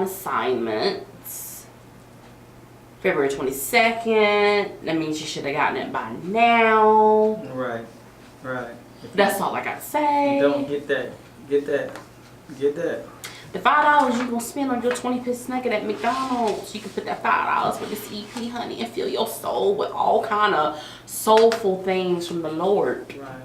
on assignment February 22nd. That means you should have gotten it by now. Right. That's all I got to say. You don't get that. The $5 you're going to spend on your 20-piece nugget at McDonald's, you can put that $5 with this EP, honey, and fill your soul with all kind of soulful things from the Lord. Right.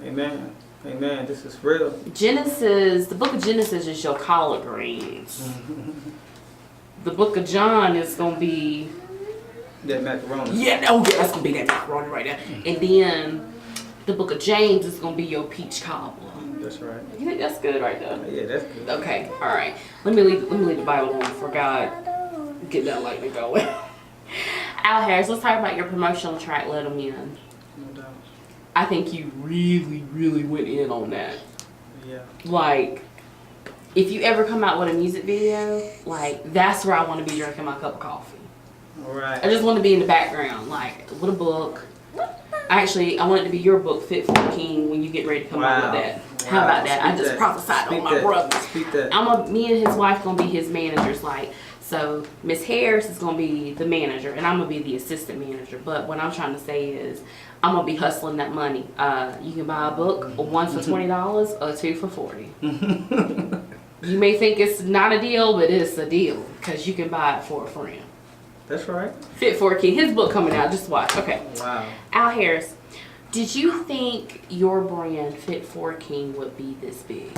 Amen. This is real. Genesis, the book of Genesis is your collard greens. The book of John is going to be... that macaroni. Yeah, that's going to be that macaroni right there. And then the book of James is going to be your peach cobbler. That's right. You think that's good right there? Yeah, that's good. Okay, all right. Let me leave the Bible alone for God. Get that lightning going. Al Harris, let's talk about your promotional track, Let 'Em In. No doubt. I think you really went in on that. Yeah. Like, if you ever come out with a music video, like, that's where I want to be drinking my cup of coffee. All right. I just want to be in the background, like, with a book. Actually, I want it to be your book, Fit for a King, when you get ready to come out with that. How about that? I just prophesied on my brother. Speak that. Me and his wife gonna be his managers. Like, so Miss Harris is gonna be the manager, and I'm gonna be the assistant manager. But what I'm trying to say is, I'm gonna be hustling that money. You can buy a book, one for $20 or two for $40. You may think it's not a deal, but it's a deal because you can buy it for a friend. That's right. Fit for a King. His book coming out. Just watch. Okay. Wow. Al Harris, did you think your brand Fit for a King would be this big?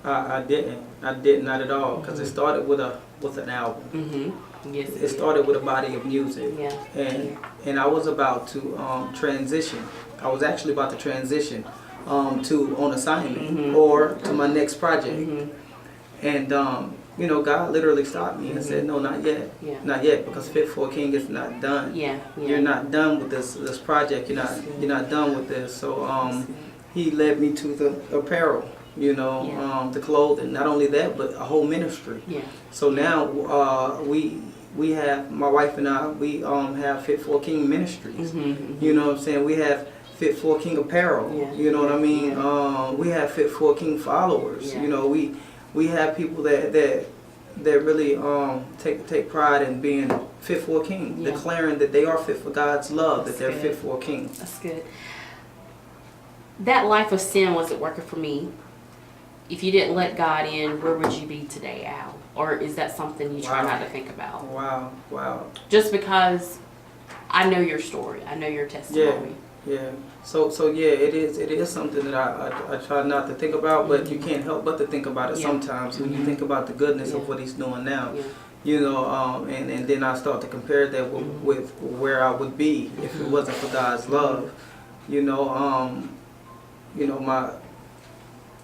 I didn't. I did not at all, because it started with an album. Mm-hmm. Yes. It started with a body of music. Yeah. And I was about to transition. I was actually about to transition to on assignment or to my next project. And you know, God literally stopped me and said, "No, not yet, not yet, because Fit for a King is not done. You're not done with this project. You're not done with this." So He led me to the apparel, you know, the clothing. Not only that, but a whole ministry. So now we have, my wife and I, we have Fit for a King Ministries. You know what I'm saying? We have Fit for a King apparel. You know what I mean? We have Fit for a King followers. You know, we have people that really take pride in being fit for a king, declaring that they are fit for God's love, that they're fit for a king. That's good. That life of sin wasn't working for me. If you didn't let God in, where would you be today, Al? Or is that something you try not to think about? Wow. Just because I know your story, I know your testimony. Yeah. So yeah, it is something that I try not to think about, but you can't help but to think about it sometimes when you think about the goodness of what He's doing now. You know, and then I start to compare that with where I would be if it wasn't for God's love. You know,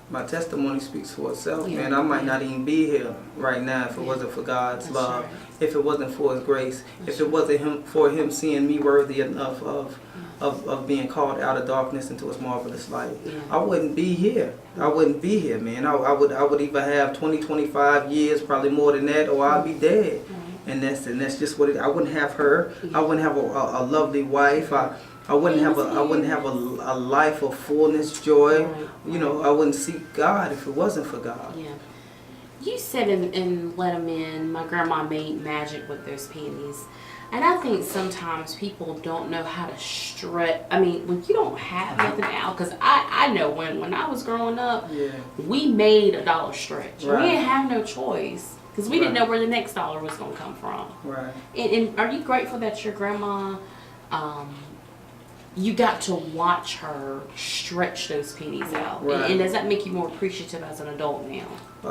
my testimony speaks for itself, man. I might not even be here right now if it wasn't for God's love, if it wasn't for His grace, if it wasn't for Him seeing me worthy enough of being called out of darkness into His marvelous light. I wouldn't be here. I wouldn't be here, man. I would either have 20, 25 years, probably more than that, or I'd be dead. And that's just what I wouldn't have her. I wouldn't have a lovely wife. I wouldn't have a life of fullness, joy. You know, I wouldn't seek God if it wasn't for God. You said in Let 'Em In, my grandma made magic with those pennies. And I think sometimes people don't know how to stretch. I mean, when you don't have nothing out, because I know when I was growing up, we made a dollar stretch. We didn't have no choice because we didn't know where the next dollar was going to come from. And are you grateful that your grandma, you got to watch her stretch those pennies out? And does that make you more appreciative as an adult now?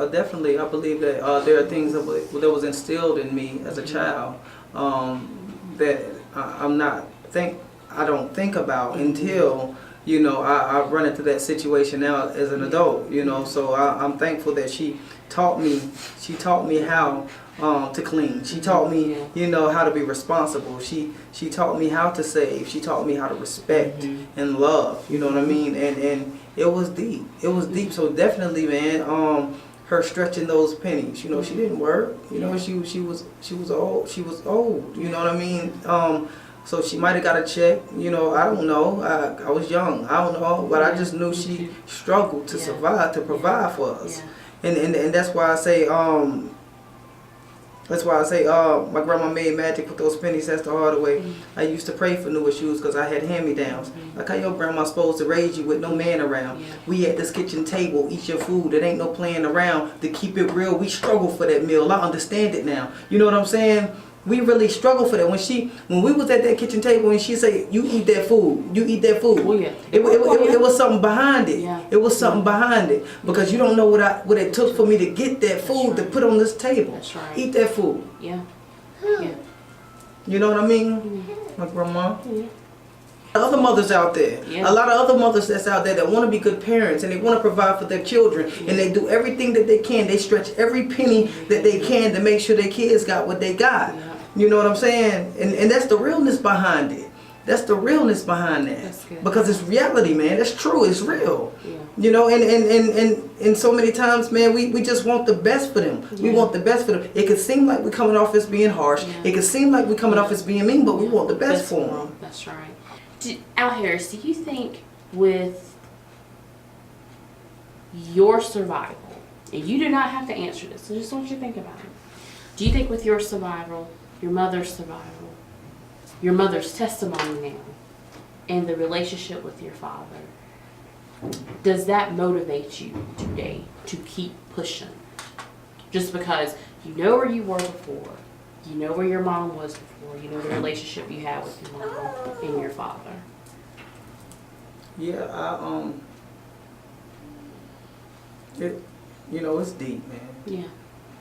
Definitely. I believe that there are things that was instilled in me as a child that I don't think about until, you know, I run into that situation now as an adult, you know. So I'm thankful that she taught me how to clean. She taught me, you know, how to be responsible. She taught me how to save. She taught me how to respect and love, you know what I mean? And it was deep. It was deep. So definitely, man, her stretching those pennies, you know, she didn't work, you know, she was old, you know what I mean? So she might have got a check, you know, I don't know, I was young, I don't know, but I just knew she struggled to survive, to provide for us. And that's why I say, That's why I say, my grandma made magic with those pennies. That's the harder way. I used to pray for newer shoes because I had hand-me-downs. Like how your grandma's supposed to raise you with no man around. Yeah. We at this kitchen table, eat your food. It ain't no playing around. To keep it real, we struggle for that meal. I understand it now. You know what I'm saying? We really struggle for that. When we was at that kitchen table and she said, "You eat that food. You eat that food." Oh, yeah. It was something behind it. Yeah. It was something behind it because you don't know what it took for me to get that food to put on this table. That's right. Eat that food. Yeah. Yeah. You know what I mean? My grandma. Yeah. Other mothers out there, Yeah. a lot of other mothers that's out there that want to be good parents and they want to provide for their children and they do everything that they can. They stretch every penny that they can to make sure their kids got what they got. Yeah. You know what I'm saying? And that's the realness behind it. That's the realness behind that. That's good. Because it's reality, man. That's true. It's real. Yeah. You know, and so many times, man, we just want the best for them. We Yeah. want the best for them. It could seem like we're coming off as being harsh. Yeah. It could seem like we're coming off as being mean, but we want the best for them. That's right. Al Harris, do you think with your survival, and you do not have to answer this, I just want you to think about it. Do you think with your survival, your mother's survival, your mother's testimony now, and the relationship with your father, does that motivate you today to keep pushing? Just because you know where you were before, you know where your mom was before, you know the relationship you have with your mom and your father. Yeah, it's deep, man. Yeah.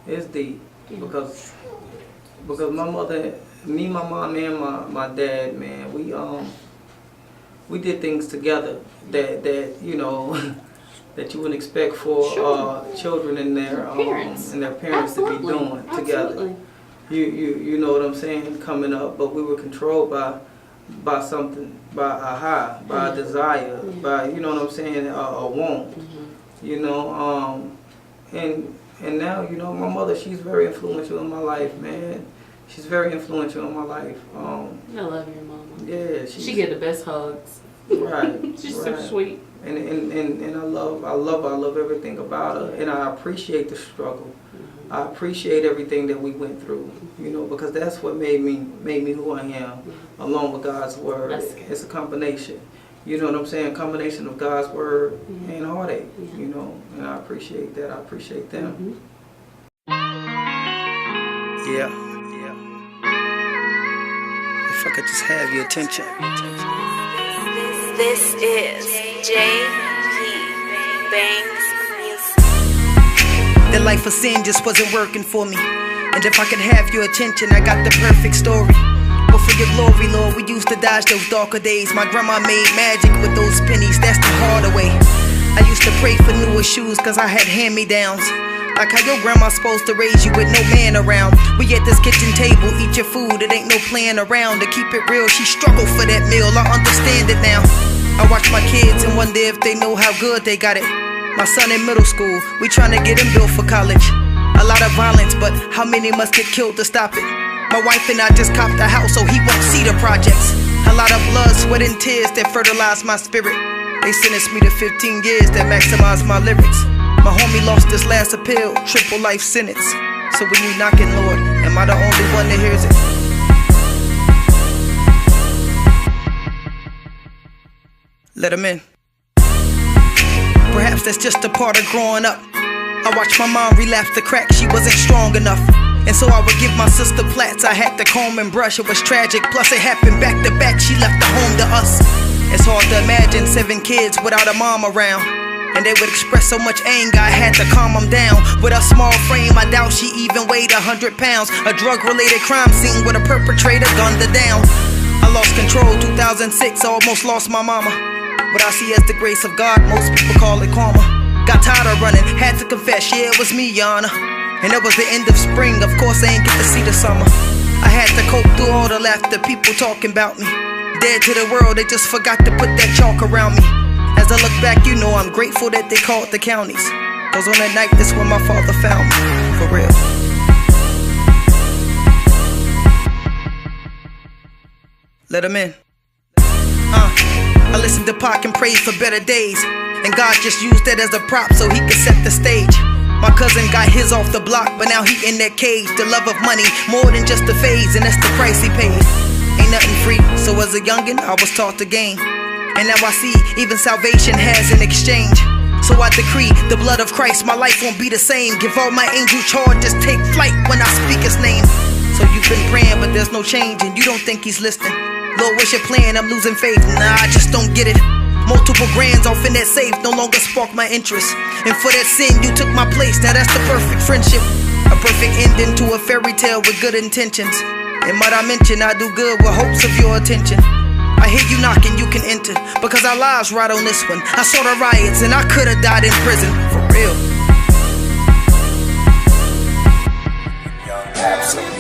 It's deep Yeah. because my mother, me, my mom, and my dad, man, we did things together that you know that you wouldn't expect for Sure. children and their Parents. to be doing together. Absolutely. You know what I'm saying, coming up, but we were controlled by something, by a high, by a desire, Yeah. by, you know what I'm saying, a want. Mm-hmm. You know, and now, you know, my mother, she's very influential in my life, man. She's very influential in my life. I love your mama. Yeah, She get the best hugs. right. She's right. so sweet. And I love everything about her, and I appreciate the struggle. Mm-hmm. I appreciate everything that we went through, you know, because that's what made me who I am, along with God's word. That's good. It's a combination. You know what I'm saying? Combination of God's word and heartache, Yeah. you know, and I appreciate that. I appreciate them. Yeah. If I could just have your attention. This is J.P. Bangs Music. The life of sin just wasn't working for me. And if I could have your attention, I got the perfect story. But for your glory, Lord, we used to dodge those darker days. My grandma made magic with those pennies, that's the harder way. I used to pray for newer shoes cause I had hand-me-downs. Like how your grandma's supposed to raise you with no man around. We at this kitchen table, eat your food, it ain't no playing around. To keep it real, she struggled for that meal, I understand it now. I watch my kids and wonder if they know how good they got it. My son in middle school, we tryna get him built for college. A lot of violence, but how many must get killed to stop it? My wife and I just copped a house so he won't see the projects. A lot of blood, sweat and tears that fertilize my spirit. They sentenced me to 15 years that maximize my lyrics. My homie lost his last appeal, triple life sentence. So when you knocking, Lord, am I the only one that hears it? Let him in. Perhaps that's just a part of growing up. I watched my mom relapse the crack, she wasn't strong enough. And so I would give my sister plats, I had to comb and brush, it was tragic. Plus it happened back to back, she left the home to us. It's hard to imagine 7 kids without a mom around. And they would express so much anger, I had to calm them down. With a small frame, I doubt she even weighed 100 pounds. A drug-related crime scene with a perpetrator gunned her down. I lost control, 2006, I almost lost my mama. What I see as the grace of God, most people call it karma. Got tired of running, had to confess, yeah, it was me, Yana. And it was the end of spring, of course I ain't get to see the summer. I had to cope through all the laughter, people talking about me. Dead to the world, they just forgot to put that chalk around me. As I look back, you know I'm grateful that they called the counties. Cause on that night, that's when my father found me, for real. Let him in. I listened to Pac and prayed for better days. And God just used that as a prop so he could set the stage. My cousin got his off the block, but now he in that cage. The love of money, more than just a phase, and that's the price he paid. Ain't nothing free, so as a youngin', I was taught the game. And now I see, even salvation has an exchange. So I decree, the blood of Christ, my life won't be the same. Give all my angel charges, take flight when I speak his name. So you've been praying, but there's no change, and you don't think he's listening. Lord, what's your plan? I'm losing faith. Nah, I just don't get it. Multiple grands off in that safe no longer spark my interest. And for that sin, you took my place. Now that's the perfect friendship. A perfect ending to a fairy tale with good intentions. And what I mention, I do good with hopes of your attention. I hear you knocking, you can enter, because our lives right on this one. I saw the riots and I could've died in prison. For real. Absolutely.